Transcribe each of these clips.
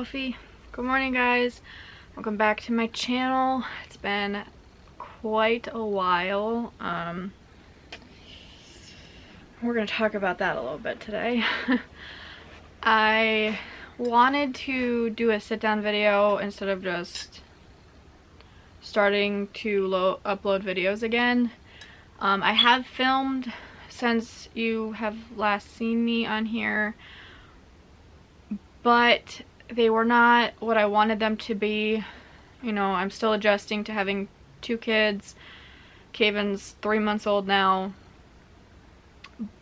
coffee. Good morning, guys. Welcome back to my channel. It's been quite a while. We're gonna talk about that a little bit today. I wanted to do a sit-down video instead of just starting to upload videos again. I have filmed since you have last seen me on here, but they were not what I wanted them to be. You know, I'm still adjusting to having 2 kids. Kaven's 3 months old now,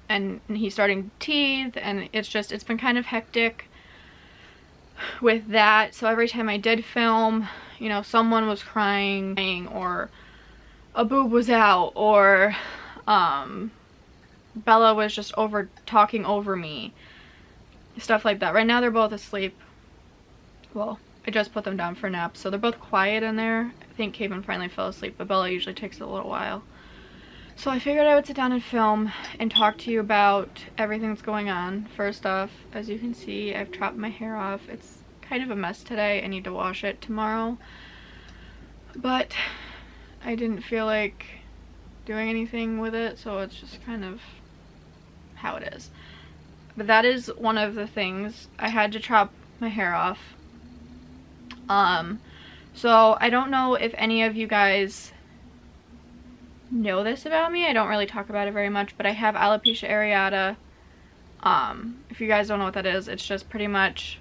and he's starting to teeth, and it's been kind of hectic with that. So every time I did film, you know, someone was crying, or a boob was out, or Bella was just talking over me, stuff like that. Right now they're both asleep. Well, I just put them down for naps, so they're both quiet in there. I think Kaven finally fell asleep, but Bella usually takes a little while. So I figured I would sit down and film and talk to you about everything that's going on. First off, as you can see, I've chopped my hair off. It's kind of a mess today. I need to wash it tomorrow, but I didn't feel like doing anything with it, so it's just kind of how it is. But that is one of the things. I had to chop my hair off. So I don't know if any of you guys know this about me. I don't really talk about it very much, but I have alopecia areata. If you guys don't know what that is, it's just pretty much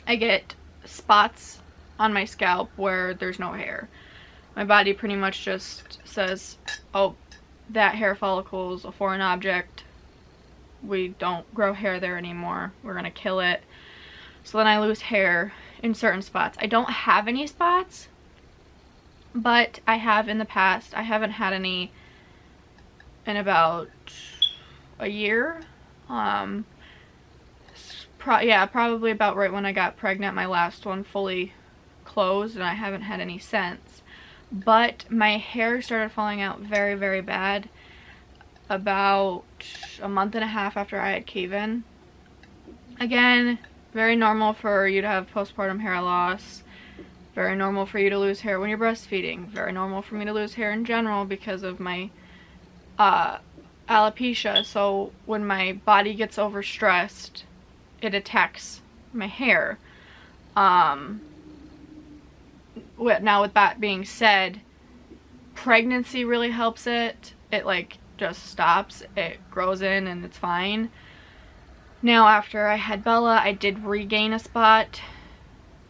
I get spots on my scalp where there's no hair. My body pretty much just says, oh, that hair follicle is a foreign object. We don't grow hair there anymore. We're gonna kill it. So then I lose hair in certain spots. I don't have any spots, but I have in the past. I haven't had any in about a year. Yeah, probably about right when I got pregnant. My last one fully closed, and I haven't had any since. But my hair started falling out very, very bad about a month and a half after I had Kaven. Again, very normal for you to have postpartum hair loss. Very normal for you to lose hair when you're breastfeeding. Very normal for me to lose hair in general because of my alopecia. So when my body gets overstressed, it attacks my hair. Now with that being said, pregnancy really helps it. It like just stops. It grows in and it's fine. Now after I had Bella, I did regain a spot.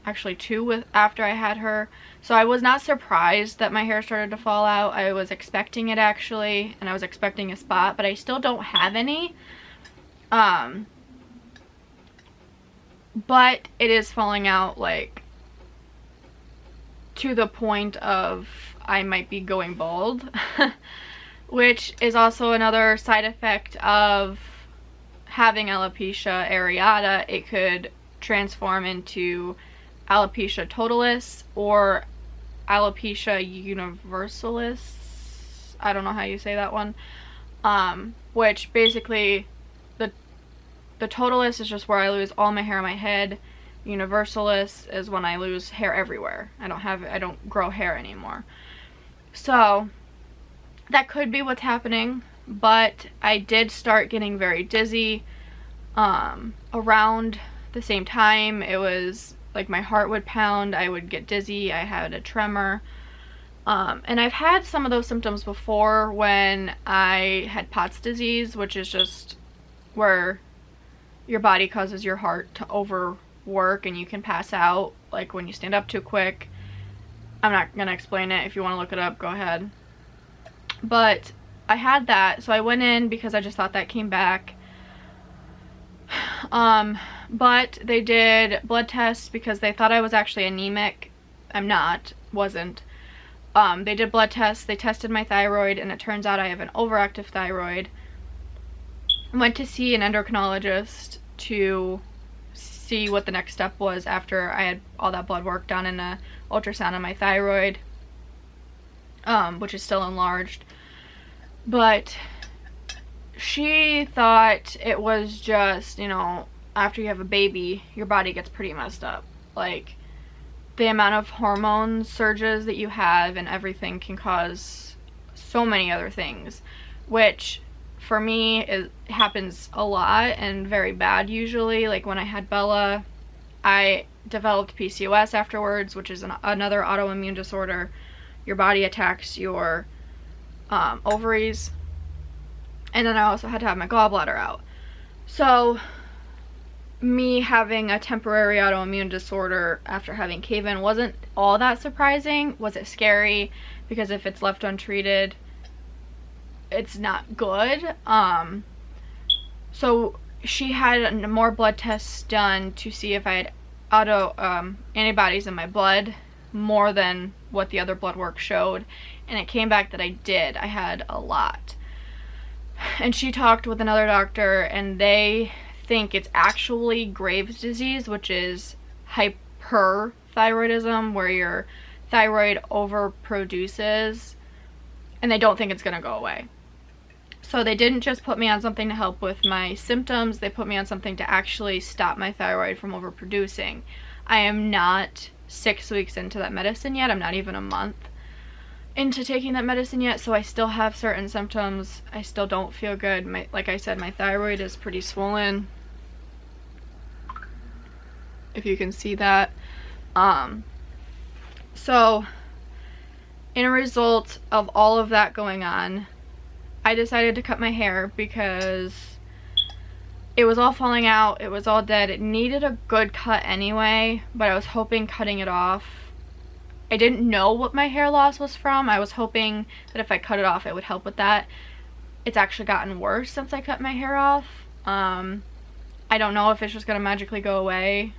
Actually 2 after I had her. So I was not surprised that my hair started to fall out. I was expecting it actually, and I was expecting a spot, but I still don't have any. But it is falling out like to the point of I might be going bald, which is also another side effect of having alopecia areata. It could transform into alopecia totalis or alopecia universalis. I don't know how you say that one. Which basically the totalis is just where I lose all my hair on my head. Universalis is when I lose hair everywhere. I don't grow hair anymore. So that could be what's happening, but I did start getting very dizzy around the same time. It was like my heart would pound, I would get dizzy, I had a tremor. And I've had some of those symptoms before when I had Pott's disease, which is just where your body causes your heart to overwork and you can pass out, like when you stand up too quick. I'm not gonna explain it. If you want to look it up, go ahead. But I had that, so I went in because I just thought that came back. But they did blood tests because they thought I was actually anemic. I'm not, wasn't. They did blood tests, they tested my thyroid, and it turns out I have an overactive thyroid. I went to see an endocrinologist to see what the next step was after I had all that blood work done and an ultrasound on my thyroid, which is still enlarged. But she thought it was just, you know, after you have a baby, your body gets pretty messed up. Like, the amount of hormone surges that you have and everything can cause so many other things, which for me it happens a lot and very bad usually. Like when I had Bella, I developed PCOS afterwards, which is another autoimmune disorder. Your body attacks your ovaries, and then I also had to have my gallbladder out. So me having a temporary autoimmune disorder after having Kaven wasn't all that surprising. Was it scary? Because if it's left untreated, it's not good. So she had more blood tests done to see if I had antibodies in my blood, more than what the other blood work showed, and it came back that I did. I had a lot. And she talked with another doctor, and they think it's actually Graves' disease, which is hyperthyroidism, where your thyroid overproduces, and they don't think it's gonna go away. So they didn't just put me on something to help with my symptoms, they put me on something to actually stop my thyroid from overproducing. I am not 6 weeks into that medicine yet. I'm not even a month into taking that medicine yet, so I still have certain symptoms. I still don't feel good. Like I said, my thyroid is pretty swollen, if you can see that. So in a result of all of that going on, I decided to cut my hair because it was all falling out, it was all dead. It needed a good cut anyway, but I was hoping cutting it off, I didn't know what my hair loss was from. I was hoping that if I cut it off it would help with that. It's actually gotten worse since I cut my hair off. I don't know if it's just gonna magically go away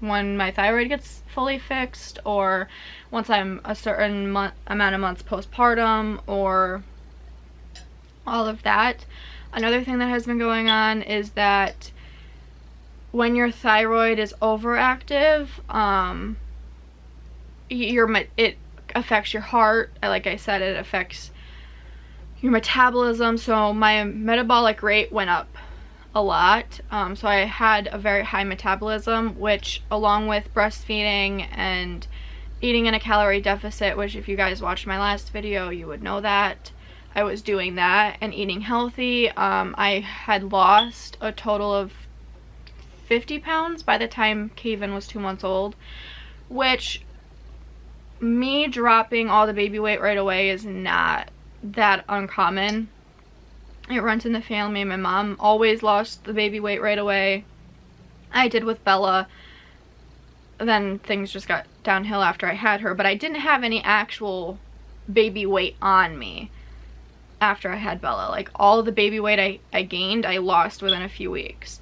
when my thyroid gets fully fixed, or once I'm a certain amount of months postpartum, or all of that. Another thing that has been going on is that when your thyroid is overactive, it affects your heart. Like I said, it affects your metabolism. So my metabolic rate went up a lot. So I had a very high metabolism, which, along with breastfeeding and eating in a calorie deficit, which if you guys watched my last video, you would know that I was doing that, and eating healthy. I had lost a total of 50 pounds by the time Kaven was 2 months old, which, me dropping all the baby weight right away is not that uncommon. It runs in the family. My mom always lost the baby weight right away. I did with Bella. Then things just got downhill after I had her, but I didn't have any actual baby weight on me after I had Bella. Like, all the baby weight I gained, I lost within a few weeks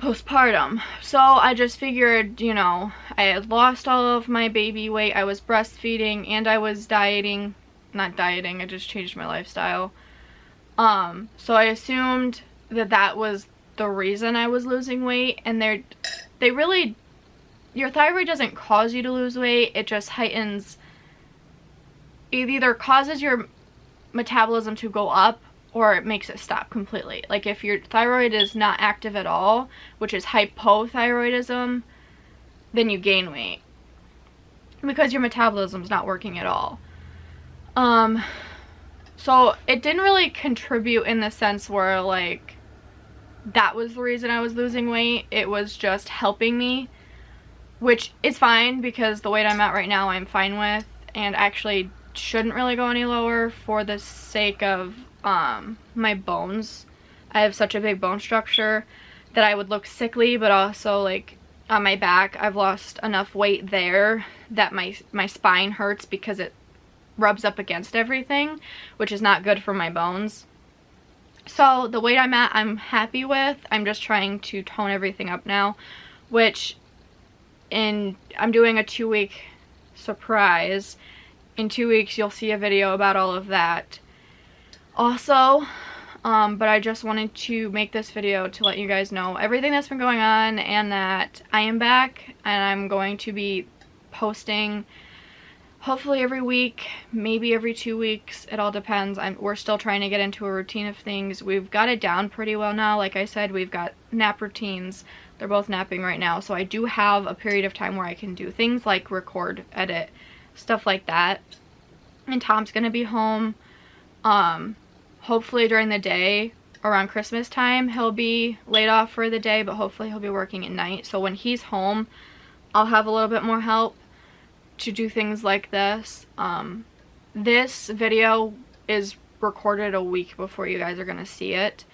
postpartum. So I just figured, you know, I had lost all of my baby weight, I was breastfeeding, and I was dieting. Not dieting, I just changed my lifestyle. So I assumed that that was the reason I was losing weight, and they really, your thyroid doesn't cause you to lose weight, it just heightens, it either causes your metabolism to go up or it makes it stop completely. Like, if your thyroid is not active at all, which is hypothyroidism, then you gain weight because your metabolism's not working at all. So it didn't really contribute in the sense where, like, that was the reason I was losing weight. It was just helping me, which is fine because the weight I'm at right now I'm fine with, and actually shouldn't really go any lower for the sake of my bones. I have such a big bone structure that I would look sickly, but also, like, on my back I've lost enough weight there that my spine hurts because it rubs up against everything, which is not good for my bones. So the weight I'm at, I'm happy with. I'm just trying to tone everything up now, which I'm doing a 2-week surprise. In 2 weeks you'll see a video about all of that also. But I just wanted to make this video to let you guys know everything that's been going on, and that I am back, and I'm going to be posting hopefully every week, maybe every 2 weeks. It all depends. We're still trying to get into a routine of things. We've got it down pretty well now. Like I said, we've got nap routines. They're both napping right now, so I do have a period of time where I can do things like record, edit, stuff like that. And Tom's gonna be home hopefully during the day. Around Christmas time he'll be laid off for the day, but hopefully he'll be working at night, so when he's home I'll have a little bit more help to do things like this. This video is recorded a week before you guys are gonna see it,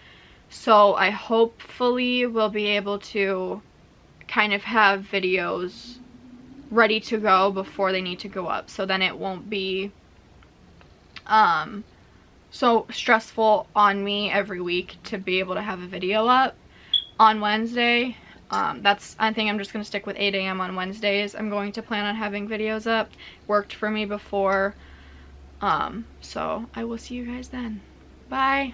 so I hopefully will be able to kind of have videos ready to go before they need to go up, so then it won't be so stressful on me every week to be able to have a video up on Wednesday. I think I'm just going to stick with 8 a.m. on Wednesdays. I'm going to plan on having videos up. Worked for me before. So I will see you guys then. Bye.